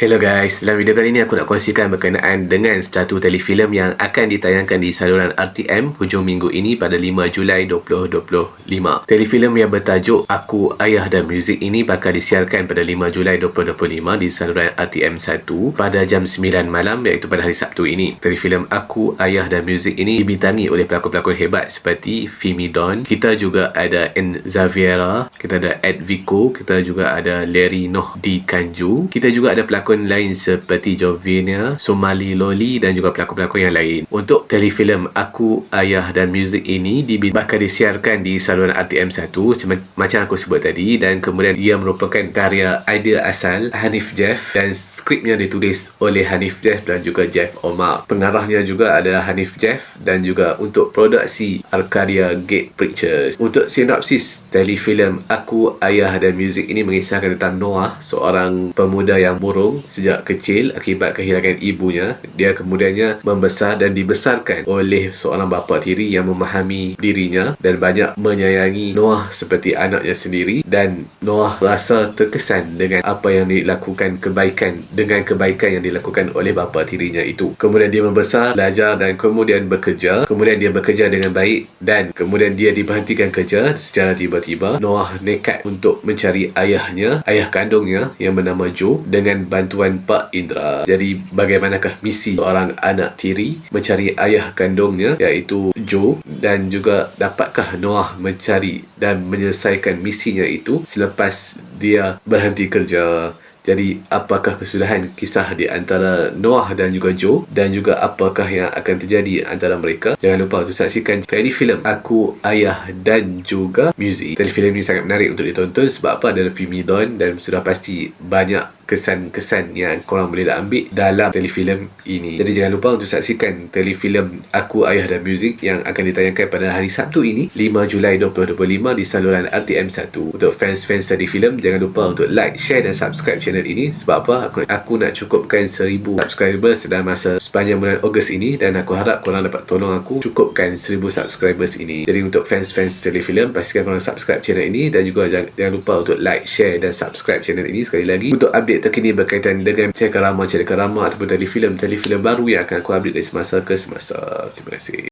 Hello guys, dalam video kali ini aku nak kongsikan berkenaan dengan satu telefilm yang akan ditayangkan di saluran RTM hujung minggu ini pada 5 Julai 2025. Telefilm yang bertajuk Aku, Ayah dan Muzik ini bakal disiarkan pada 5 Julai 2025 di saluran RTM 1 pada jam 9 malam, iaitu pada hari Sabtu ini. Telefilm Aku, Ayah dan Muzik ini dibintangi oleh pelakon-pelakon hebat seperti Fimi Don, kita juga ada N. Xaviera, kita ada Ed Vico, kita juga ada Larry Noh di Kanju, kita juga ada pelakon lain seperti Jovenia, Somali Loli dan juga pelakon-pelakon yang lain. Untuk telefilm Aku, Ayah dan Muzik ini bakal disiarkan di saluran RTM 1 macam aku sebut tadi, dan kemudian ia merupakan karya idea asal Hanif Jeff dan skripnya ditulis oleh Hanif Jeff dan juga Jeff Omar. Pengarahnya juga adalah Hanif Jeff dan juga untuk produksi karya Gate Pictures. Untuk sinopsis telefilm Aku, Ayah dan Muzik ini mengisahkan tentang Noah, seorang pemuda yang murung sejak kecil akibat kehilangan ibunya. Dia kemudiannya membesar dan dibesarkan oleh seorang bapa tiri yang memahami dirinya dan banyak menyayangi Noah seperti anaknya sendiri, dan Noah rasa terkesan dengan apa yang dilakukan dengan kebaikan yang dilakukan oleh bapa tirinya itu. Kemudian dia membesar, belajar dan kemudian bekerja. Kemudian dia bekerja dengan baik dan kemudian dia diberhentikan kerja secara tiba-tiba. Noah nekat untuk mencari ayah kandungnya yang bernama Joe dengan bantuan Pak Indra. Jadi bagaimanakah misi seorang anak tiri mencari ayah kandungnya iaitu Joe, dan juga dapatkah Noah mencari dan menyelesaikan misinya itu selepas dia berhenti kerja. Jadi apakah kesudahan kisah di antara Noah dan juga Joe, dan juga apakah yang akan terjadi antara mereka? Jangan lupa untuk saksikan telefilm Aku, Ayah dan juga Muzik. Telefilm ini sangat menarik untuk ditonton sebab apa? Ada Fimi Don dan sudah pasti banyak kesan-kesan yang korang boleh ambil dalam telefilm ini. Jadi jangan lupa untuk saksikan telefilm Aku, Ayah dan Muzik yang akan ditayangkan pada hari Sabtu ini 5 Julai 2025 di saluran RTM 1. Untuk fans-fans telefilm, jangan lupa untuk like, share dan subscribe channel ini. Sebab apa? Aku nak cukupkan 1000 subscribers dalam masa sepanjang bulan Ogos ini, dan aku harap korang dapat tolong aku cukupkan 1000 subscribers ini. Jadi untuk fans-fans telefilm, pastikan korang subscribe channel ini, dan juga jangan lupa untuk like, share dan subscribe channel ini sekali lagi untuk update terkini berkaitan dengan cerita rama ataupun telefilm baru yang akan aku update dari semasa ke semasa. Terima kasih.